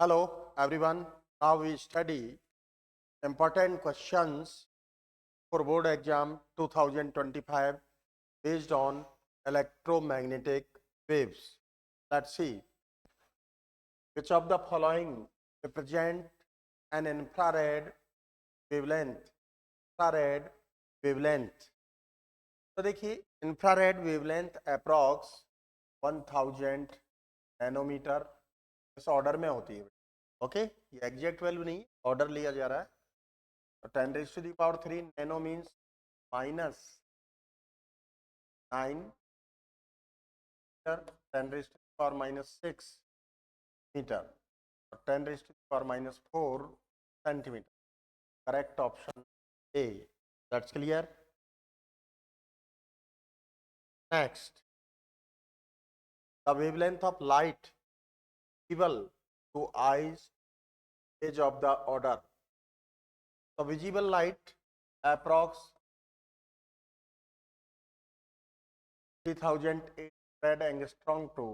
Hello everyone. Now we study important questions for board exam 2025 based on electromagnetic waves. Let's see which of the following represent an infrared wavelength. Infrared wavelength. तो देखिए infrared wavelength approx 1000 nanometre इस order में होती है. Okay ये exact value नहीं, order लिया जा रहा है. तो 10 raise to the power 3 nano means -9 metre, 10 raise to the power -6 metre और 10 raise to the power -4 centimetre. Correct option A. That's clear. Next, the wavelength of light visible to eyes is of the order. So visible light approx 3800 angstrom to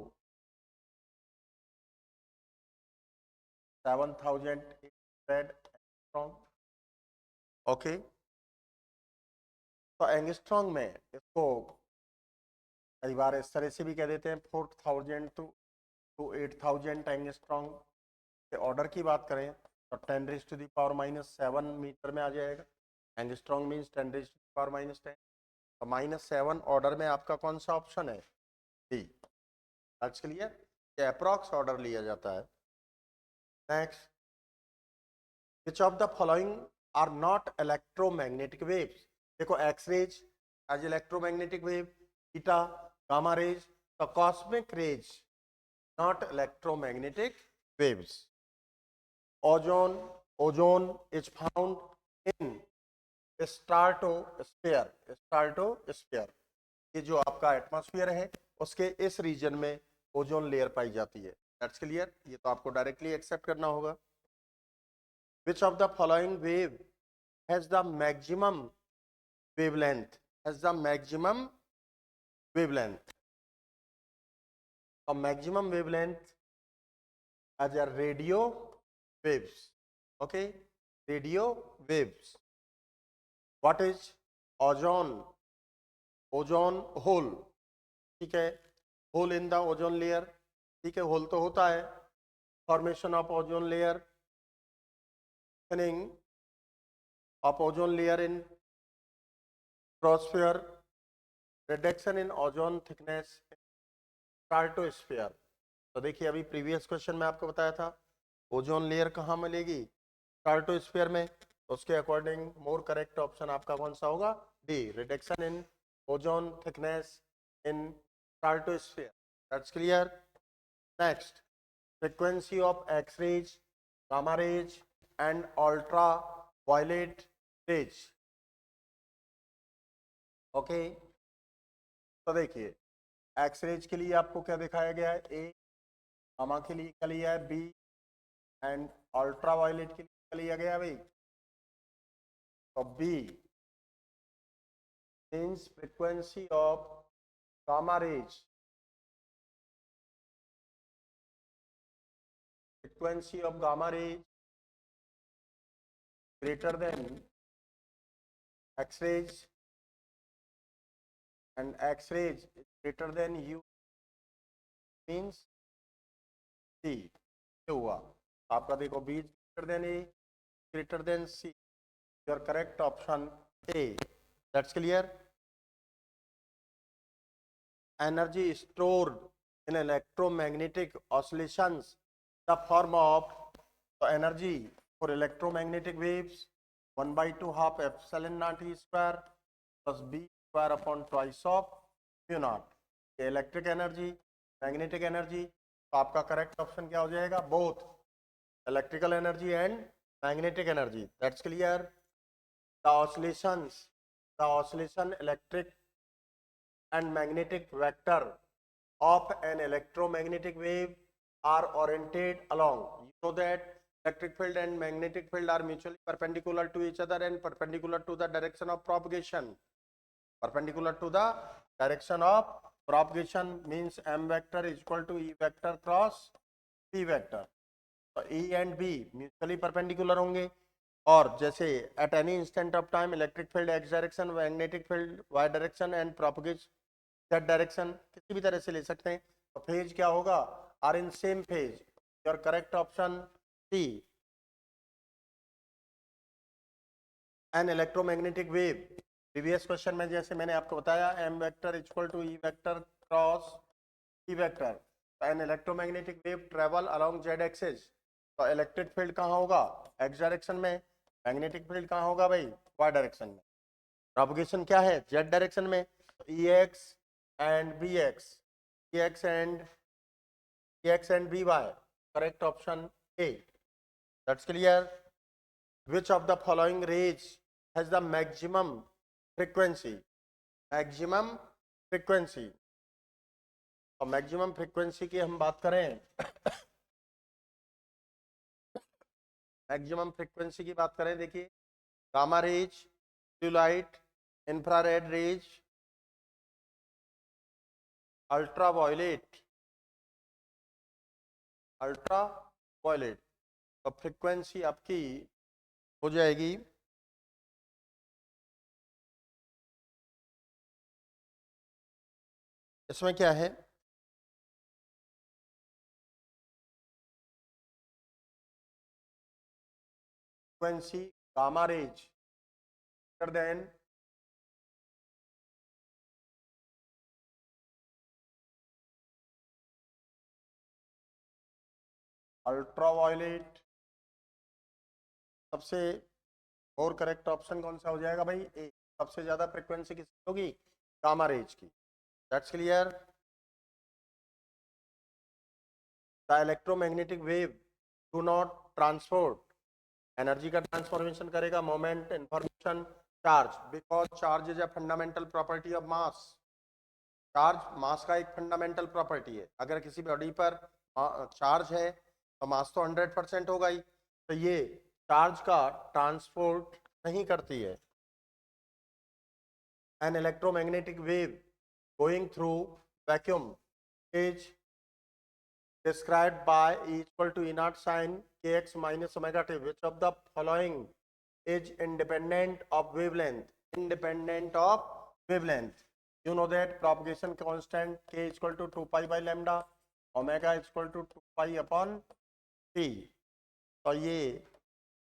7800 angstrom. Okay तो angstrom में इसको कई बार इस तरह से भी कह देते हैं 4000 टू 8000 एंगस्ट्रॉन्ग के ऑर्डर की बात करें तो 10 raise to the power -7 metre में आ जाएगा. Angstrom means 10 raise to the power -10. तो -7 ऑर्डर में आपका कौन सा ऑप्शन है? डी. That's clear. ये अप्रॉक्स ऑर्डर लिया जाता है. Next, which of the following are not electromagnetic waves. देखो X rays as electromagnetic wave, beta gamma rays, तो cosmic rays not electromagnetic waves. Ozone is found in stratosphere. Stratosphere ये जो आपका atmosphere है उसके इस रीजन में ओजोन लेयर पाई जाती है. That's clear. ये तो आपको डायरेक्टली एक्सेप्ट करना होगा. विच of the following wave has the maximum wavelength? Has the maximum wavelength. Maximum wavelength as a radio waves. Okay, radio waves. What is ozone? Ozone hole. ठीक है, hole in the ozone layer. ठीक है, hole तो होता है. Formation of ozone layer, thinning of ozone layer in troposphere, reduction in ozone thickness in stratosphere. तो देखिए अभी प्रीवियस क्वेश्चन में आपको बताया था ओजोन लेयर कहाँ मिलेगी? स्ट्राटोस्फीयर में. तो उसके अकॉर्डिंग मोर करेक्ट ऑप्शन आपका कौन सा होगा? D. Reduction in ozone thickness in stratosphere. That's clear. Next, frequency of X rays, gamma rays and ultra violet rays. Okay तो देखिए एक्स रेज के लिए आपको क्या दिखाया गया है? ए. गामा के लिए क्या लिया है? बी. एंड अल्ट्रा वायलेट के लिए क्या लिया गया भाई? तो B means frequency of gamma rays. Frequency of gamma rays greater than X rays and X rays greater than U means C. हुआ आपका देखो B greater than A, greater than C. Your correct option A. That's clear. Energy stored in electromagnetic oscillations, the form of energy for electromagnetic waves 1/2 half epsilon naught E square plus B square upon twice of mu naught. Electric energy, magnetic energy. तो आपका correct option क्या हो जाएगा? Both electrical energy and magnetic energy. That's clear. The oscillation electric and magnetic vector of an electromagnetic wave are oriented along. You know that electric field and magnetic field are mutually perpendicular to each other and perpendicular to the direction of propagation. Perpendicular to the direction of propagation means m vector is equal to e vector cross p vector. तो E and B mutually perpendicular होंगे, और जैसे at any instant of time electric field X direction, magnetic field Y direction and propagate Z direction, किसी भी तरह से ले सकते हैं। तो फेज क्या होगा, are in same phase. Your correct option C, an electromagnetic wave. Previous question में जैसे मैंने आपको बताया M vector equal to E vector cross E vector, an electromagnetic wave travel along Z axis. तो इलेक्ट्रिक फील्ड कहाँ होगा, X direction में। Magnetic field कहाँ होगा भाई, वाई डायरेक्शन में। प्रोपगेशन क्या है, जेड डायरेक्शन में। E X and B X, E X and B Y, correct option A. That's clear. Which of the following rays has the maximum frequency? Maximum frequency। और maximum frequency की हम बात करें, maximum frequency की बात करें, देखिए gamma rays, blue light, infrared rays, ultra violet, ultra violet. तो फ्रीक्वेंसी आपकी हो जाएगी इसमें क्या है, frequency gamma rays greater than ultra violet. सबसे और करेक्ट ऑप्शन कौन सा हो जाएगा भाई, ए। सबसे ज्यादा फ्रीक्वेंसी किसकी होगी, गामा रेज की। That's clear. The electromagnetic wave do not transport, energy का ट्रांसफॉर्मेशन करेगा, moment, information, charge, because charge is a fundamental property of mass. Charge mass का एक फंडामेंटल प्रॉपर्टी है। अगर किसी बॉडी पर चार्ज है तो मास तो 100% होगा ही, तो ये चार्ज का ट्रांसपोर्ट नहीं करती है। An electromagnetic wave going through vacuum is described by E equal to E naught sin kx minus omega t. Which of the following is independent of wavelength? Independent of wavelength. You know that propagation constant k is equal to 2 pi by lambda, omega is equal to 2 pi upon t. तो ये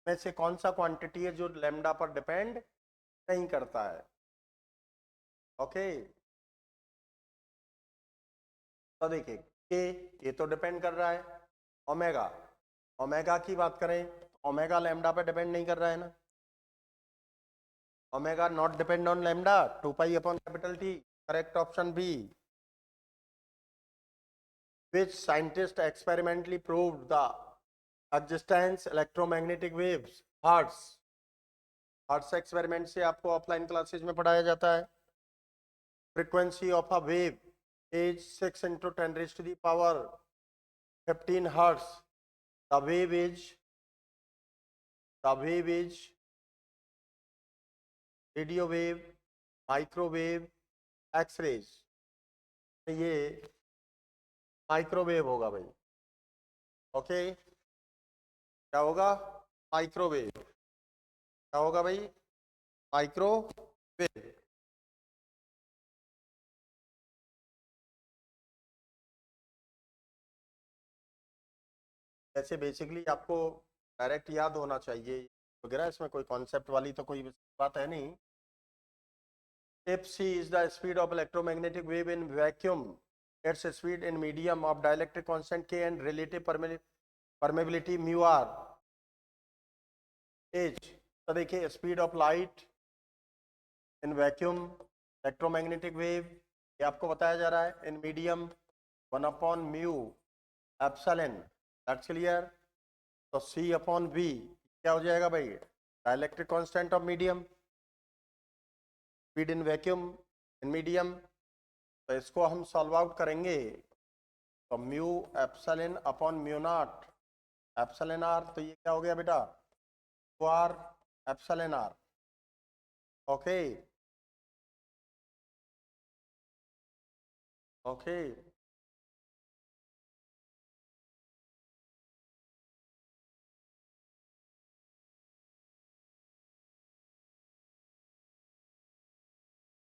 में से कौन सा quantity है जो lambda पर depend नहीं करता है। ओके, तो देखिए के ये तो डिपेंड कर रहा है, ओमेगा, ओमेगा की बात करें तो ओमेगा लैम्डा पे डिपेंड नहीं कर रहा है ना, omega not depend on lambda, 2 pi upon capital T. Correct option B. Which scientist experimentally proved the existence electromagnetic waves, Hertz. Hertz experiment से आपको ऑफलाइन क्लासेज में पढ़ाया जाता है। Frequency of a wave is 6 into 10 raised to the power 15 hertz. The wave is radio wave, microwave, X rays. ये microwave होगा भाई। Okay, क्या होगा, माइक्रोवेव। क्या होगा भाई, माइक्रोवेव। ऐसे बेसिकली आपको डायरेक्ट याद होना चाहिए वगैरह, इसमें कोई कॉन्सेप्ट वाली तो कोई बात है नहीं। If c is the speed of electromagnetic wave in vacuum, its speed in medium of dielectric constant k and relative permeability mu r is। तो देखिए speed of light in vacuum, electromagnetic wave, ये आपको बताया जा रहा है in medium 1 upon mu epsilon. That's clear. तो c upon v क्या हो जाएगा भाई, dielectric constant of medium, speed in vacuum in medium. तो इसको हम सॉल्व आउट करेंगे तो mu epsilon upon mu naught epsilon R. तो ये क्या हो गया बेटा, R epsilon R. Okay, okay.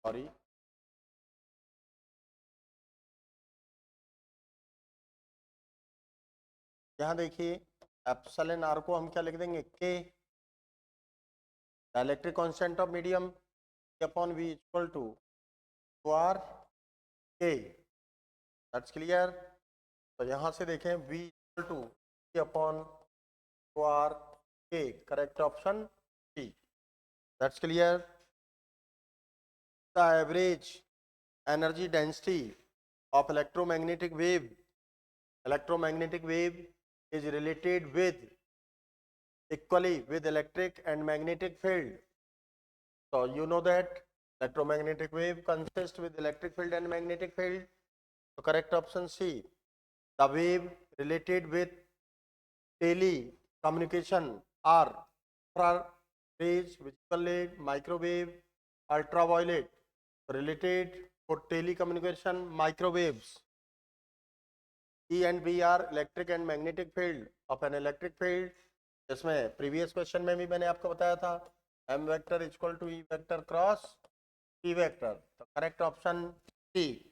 Sorry, यहाँ देखिए एप्सिलॉन आर को हम क्या लिख देंगे, K. Electric constant of medium upon V equal to R K. That's clear. तो यहाँ से देखें V equal to upon R K, correct option C. That's clear. The average energy density of electromagnetic wave is related with equally with electric and magnetic field. So you know that electromagnetic wave consists with electric field and magnetic field. So correct option C. The wave related with telecommunication are infrared, visible, microwave, ultraviolet. Related for telecommunication, microwaves. E and B are electric and magnetic field of an electric field. जिसमें previous question में भी मैंने आपको बताया था m vector equal to E vector cross P vector. तो correct option C.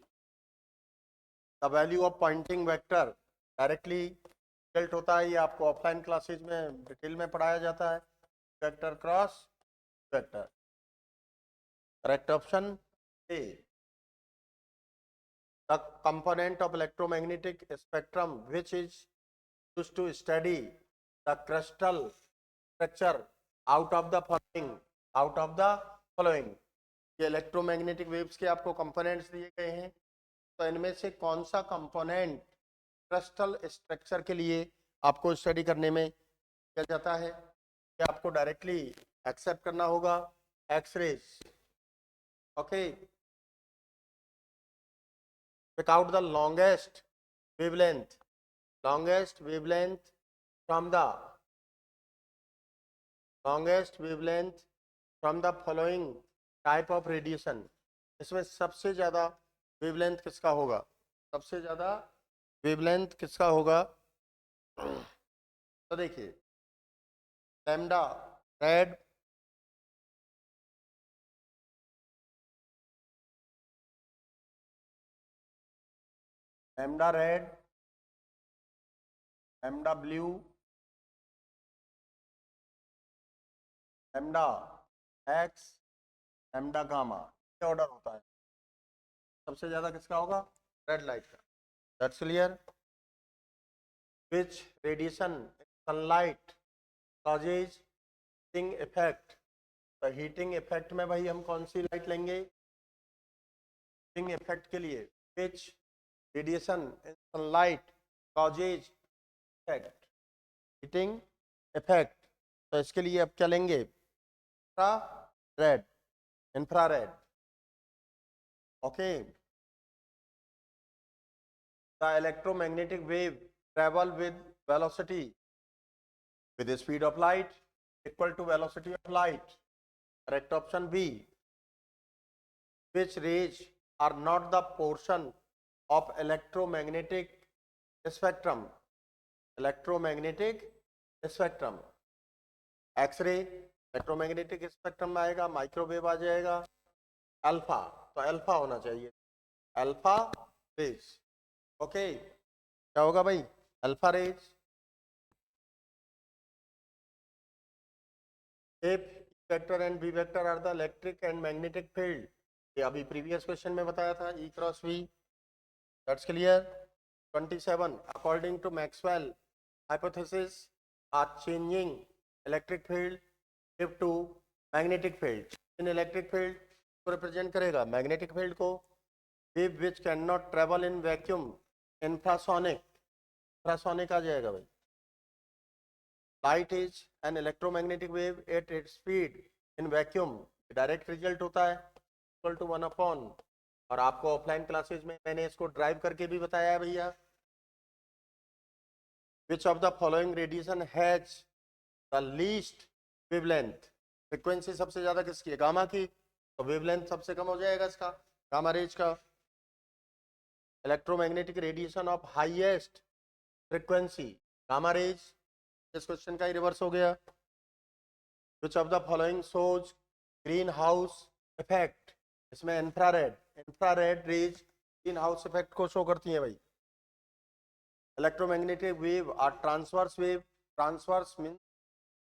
The value of Poynting vector directly result होता है, ये आपको ऑफलाइन क्लासेज में डिटेल में पढ़ाया जाता है। Vector cross vector, correct option A. The component of electromagnetic spectrum which is used to study the crystal structure out of the following, ये इलेक्ट्रोमैग्नेटिक वेव्स के आपको कंपोनेंट्स दिए गए हैं। तो इनमें से कौन सा कंपोनेंट क्रिस्टल स्ट्रक्चर के लिए आपको स्टडी करने में किया जाता है, ये आपको डायरेक्टली एक्सेप्ट करना होगा, X rays. Okay, pick out the longest wavelength from the following type of radiation। इसमें सबसे ज्यादा वेवलेंथ किसका होगा, सबसे ज्यादा वेवलेंथ किसका होगा? तो देखिए lambda red, lambda red, lambda blue, lambda X, lambda gamma, ये ऑर्डर होता है। सबसे ज्यादा किसका होगा? रेड लाइट का। That's clear. Which radiation sunlight causes heating effect. तो हीटिंग इफेक्ट में भाई हम कौन सी लाइट लेंगे हीटिंग इफेक्ट के लिए? Which radiation in sunlight causes effect, heating effect. तो इसके लिए अब क्या लेंगे? Infrared, infrared. Okay, the electromagnetic wave travel with velocity with the speed of light equal to velocity of light, correct option B। which rays are not the portion of electromagnetic spectrum, electromagnetic spectrum, x-ray electromagnetic spectrum में आएगा, microwave आ जाएगा, alpha, तो alpha होना चाहिए, alpha raise. Okay, क्या होगा भाई? Alpha rays. If vector and B vector are the electric and magnetic field, ये अभी प्रीवियस क्वेश्चन में बताया था, E cross V. That's clear. 27 according to Maxwell hypothesis are changing electric field give to magnetic field. इन electric field को represent करेगा, magnetic field को। Wave which can not travel in vacuum, infrasonic, infrasonic आ जाएगा भाई। Light is an electromagnetic wave at its speed in vacuum, direct result होता है equal to 1 upon, और आपको ऑफलाइन क्लासेज में मैंने इसको ड्राइव करके भी बताया है भैया। विच of the following radiation has the least wavelength, frequency सबसे ज्यादा किसकी है? गामा की, तो वेवलेंथ सबसे कम हो जाएगा इसका, गामा रेज का। Electromagnetic radiation of highest frequency, gamma rays. इस क्वेश्चन का ही रिवर्स हो गया। Which of the following shows green house effect, इसमें infrared rays green house effect को शो करती है भाई। Electromagnetic wave are transverse wave, transverse mean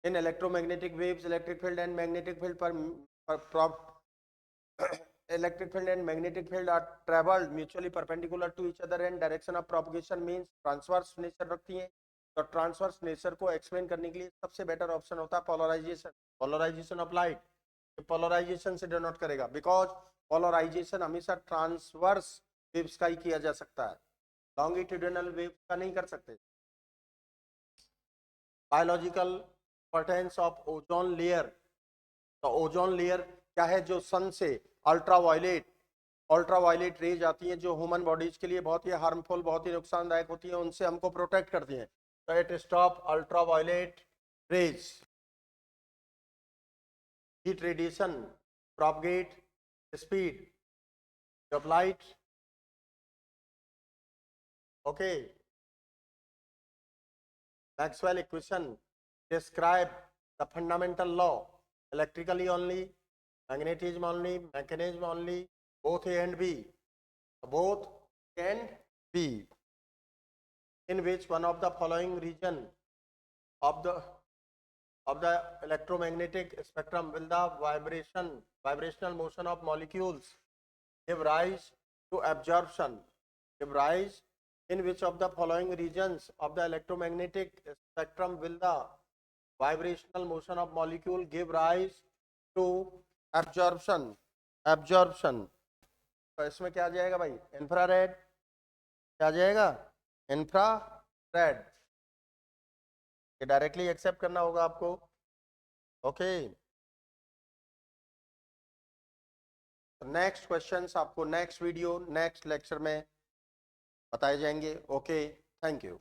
in electromagnetic waves electric field and magnetic field पर electric field and magnetic field are traveled mutually perpendicular to each other and direction of propagation means transverse nature रखती हैं। तो transverse nature को explain करने के लिए सबसे better option होता है polarization, polarization of light. Polarization से डिनोट करेगा बिकॉज पोलराइजेशन हमेशा ट्रांसवर्स वेव्स का ही किया जा सकता है, लॉन्गिट्यूडिनल वेव्स का नहीं कर सकते। Biological importance of ozone layer, तो ओजोन लेयर क्या है, जो सन से अल्ट्रावायलेट रेज आती हैं जो ह्यूमन बॉडीज के लिए बहुत ही हार्मफुल, बहुत ही नुकसानदायक होती है, उनसे हमको प्रोटेक्ट करती हैं। तो it stop ultraviolet rays, heat radiation, propagate speed of light. Okay, Maxwell equation describe the fundamental law, electrically only, magnetism only, mechanism only, both A and B, both can be, in which one of the following region of the electromagnetic spectrum will the vibrational motion of molecules give rise to absorption, give rise, in which of the following regions of the electromagnetic spectrum will the vibrational motion of molecule give rise to absorption, absorption। तो इसमें क्या आ जाएगा भाई, infrared, क्या आ जाएगा, infrared, ये directly accept करना होगा आपको। ओके, नेक्स्ट क्वेश्चंस आपको नेक्स्ट वीडियो नेक्स्ट लेक्चर में बताए जाएंगे। Okay, thank you.